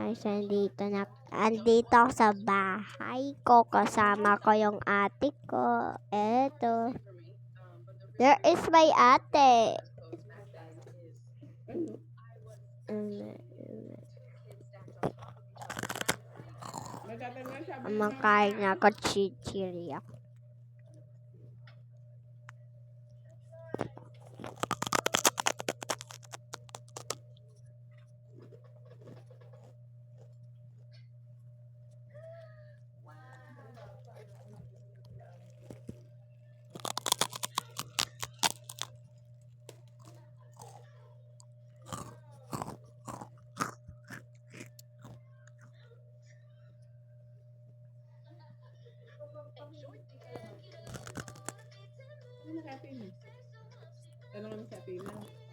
guys, andito ako sa bahay ko. Kasama ko yung ate ko. Eto. There is my ate. Makain na ako chichirya. Ano happy mo? Ano kami sa happy mo?